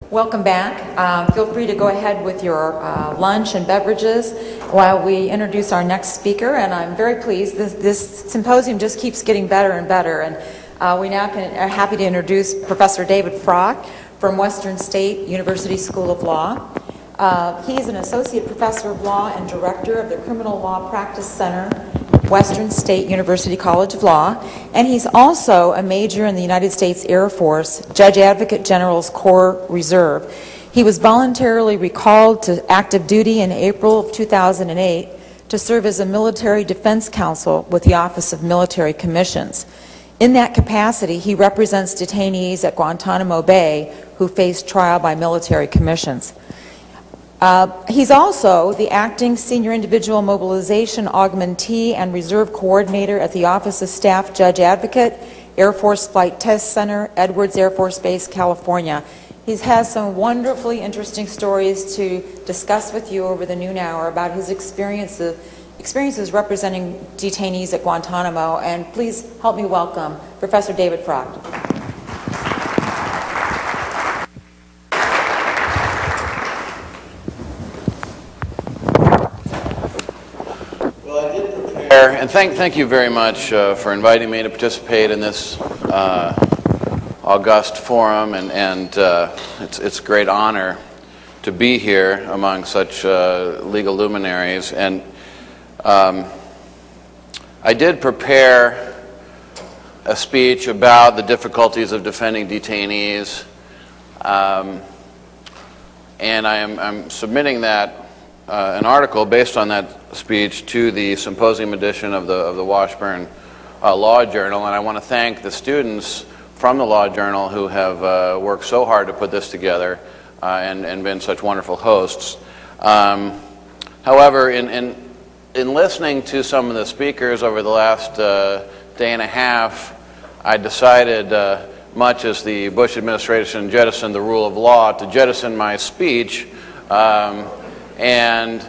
Welcome back. Feel free to go ahead with your lunch and beverages while we introduce our next speaker. And I'm very pleased. This symposium just keeps getting better and better. And we now are happy to introduce Professor David Frock from Western State University School of Law. He's an associate professor of law and director of the Criminal Law Practice Center, Western State University College of Law, and he's also a major in the United States Air Force Judge Advocate General's Corps Reserve. He was voluntarily recalled to active duty in April of 2008 to serve as a military defense counsel with the Office of Military Commissions. In that capacity, he represents detainees at Guantanamo Bay who face trial by military commissions. He's also the acting senior individual mobilization augmentee and reserve coordinator at the Office of Staff Judge Advocate, Air Force Flight Test Center, Edwards Air Force Base, California. He has some wonderfully interesting stories to discuss with you over the noon hour about his experiences representing detainees at Guantanamo. And please help me welcome Professor David Frock. And thank you very much for inviting me to participate in this august forum, and it's a great honor to be here among such legal luminaries. And I did prepare a speech about the difficulties of defending detainees, and I'm submitting that an article based on that speech to the symposium edition of the Washburn Law Journal, and I want to thank the students from the Law Journal who have worked so hard to put this together and been such wonderful hosts. However, in listening to some of the speakers over the last day and a half, I decided, much as the Bush administration jettisoned the rule of law, to jettison my speech and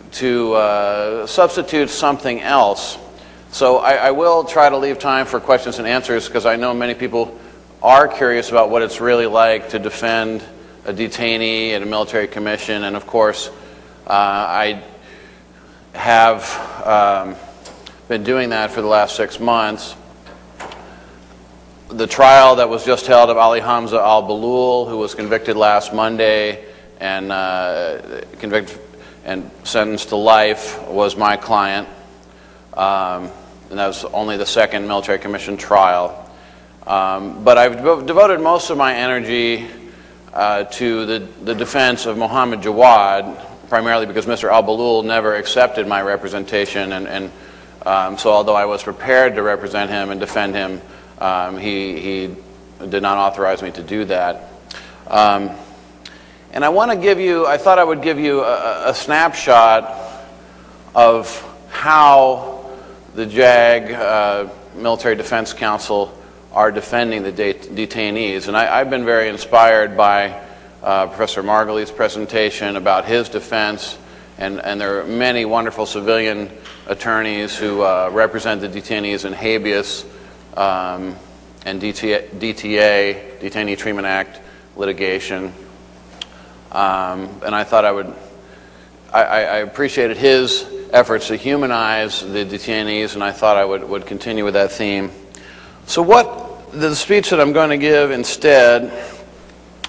to substitute something else. So I will try to leave time for questions and answers, because I know many people are curious about what it's really like to defend a detainee at a military commission. And of course, I have been doing that for the last 6 months. The trial that was just held of Ali Hamza al-Balul, who was convicted last Monday and convicted and sentenced to life, was my client, and that was only the second military commission trial. But I've devoted most of my energy to the defense of Mohammed Jawad, primarily because Mr. al-Balul never accepted my representation, and so although I was prepared to represent him and defend him, he did not authorize me to do that. And I thought I would give you a snapshot of how the JAG, Military Defense Council, are defending the detainees. And I've been very inspired by Professor Margulies' presentation about his defense, and there are many wonderful civilian attorneys who represent the detainees in habeas and DTA, Detainee Treatment Act litigation. And I thought I appreciated his efforts to humanize the detainees, and I thought I would continue with that theme. So the speech that I'm going to give instead,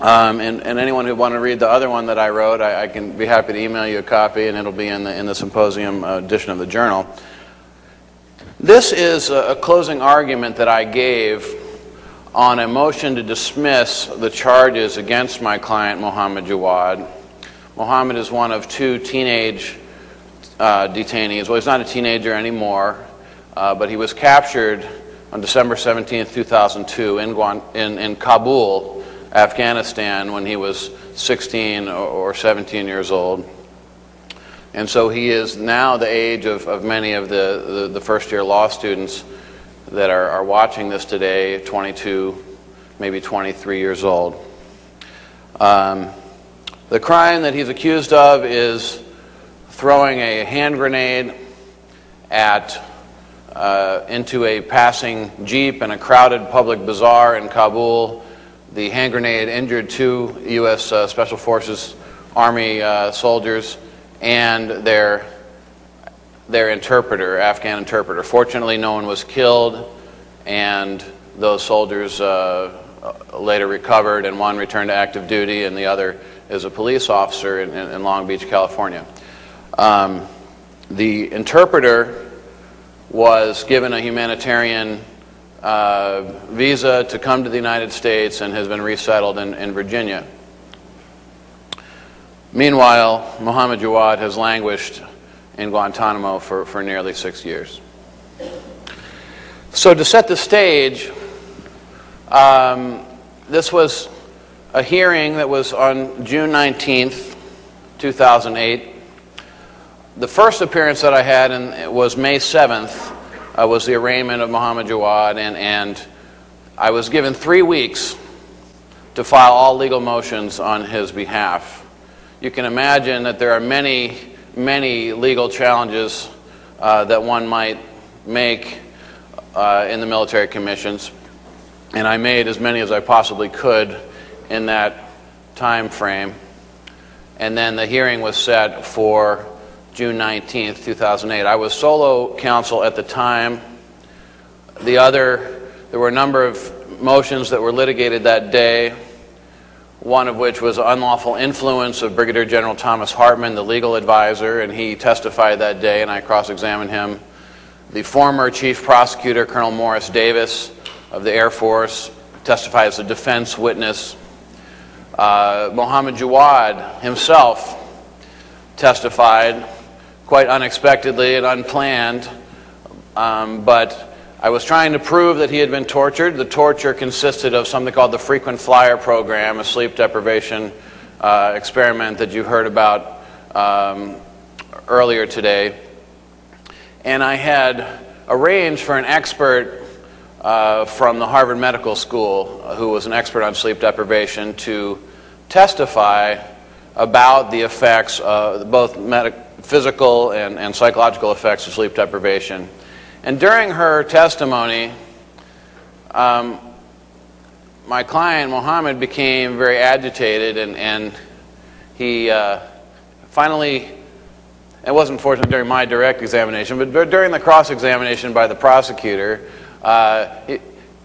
and anyone who want to read the other one that I wrote, I can be happy to email you a copy, and it'll be in the symposium edition of the journal. This is a closing argument that I gave on a motion to dismiss the charges against my client, Mohammed Jawad. Mohammed is one of two teenage detainees. Well, he's not a teenager anymore, but he was captured on December 17, 2002 in Kabul, Afghanistan, when he was 16 or 17 years old. And so he is now the age of many of the first-year law students that are watching this today, 22, maybe 23 years old. The crime that he's accused of is throwing a hand grenade into a passing jeep in a crowded public bazaar in Kabul the hand grenade injured 2 U.S. Special Forces Army soldiers and their interpreter, Afghan interpreter. Fortunately, no one was killed, and those soldiers later recovered, and one returned to active duty, and the other is a police officer in Long Beach, California. The interpreter was given a humanitarian visa to come to the United States and has been resettled in Virginia. Meanwhile, Mohammed Jawad has languished in Guantanamo for nearly 6 years. So to set the stage, this was a hearing that was on June 19th, 2008. The first appearance that I had was May 7th, was the arraignment of Mohammed Jawad, and I was given 3 weeks to file all legal motions on his behalf. You can imagine that there are many, many legal challenges that one might make in the military commissions, and I made as many as I possibly could in that time frame. And then the hearing was set for June 19th, 2008. I was solo counsel at the time. There were a number of motions that were litigated that day, one of which was unlawful influence of Brigadier General Thomas Hartman, the legal advisor, and he testified that day, and I cross-examined him. The former chief prosecutor, Colonel Morris Davis of the Air Force, testified as a defense witness. Mohammed Jawad himself testified, quite unexpectedly and unplanned, but I was trying to prove that he had been tortured. The torture consisted of something called the frequent flyer program, a sleep deprivation experiment that you heard about earlier today. And I had arranged for an expert from the Harvard Medical School, who was an expert on sleep deprivation, to testify about the effects, both physical and psychological effects of sleep deprivation. And during her testimony, my client, Mohammed, became very agitated, and he finally, it wasn't fortunate during my direct examination, but during the cross-examination by the prosecutor,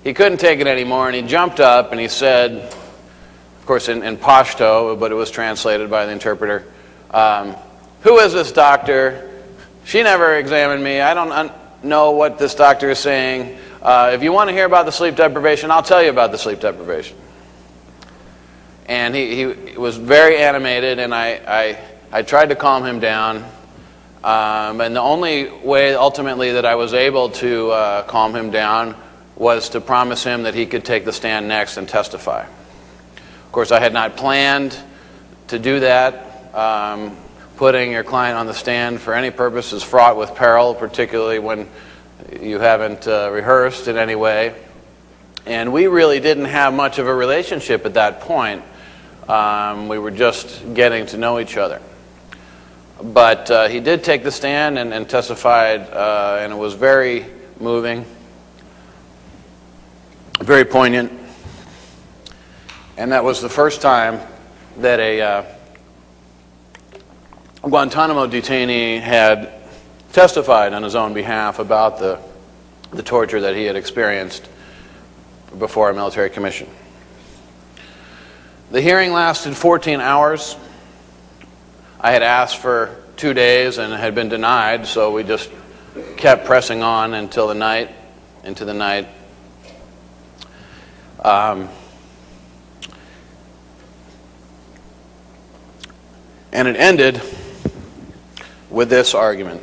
he couldn't take it anymore, and he jumped up and he said, of course in Pashto, but it was translated by the interpreter, "Who is this doctor? She never examined me. I don't know what this doctor is saying. If you want to hear about the sleep deprivation, I'll tell you about the sleep deprivation." And he was very animated, and I tried to calm him down. And the only way ultimately that I was able to calm him down was to promise him that he could take the stand next and testify. Of course, I had not planned to do that. Putting your client on the stand for any purpose is fraught with peril, particularly when you haven't rehearsed in any way. And we really didn't have much of a relationship at that point. We were just getting to know each other. But he did take the stand and testified, and it was very moving, very poignant. And that was the first time that a Guantanamo detainee had testified on his own behalf about the torture that he had experienced before a military commission. The hearing lasted 14 hours. I had asked for 2 days and had been denied, so we just kept pressing on until the night, into the night. And it ended with this argument.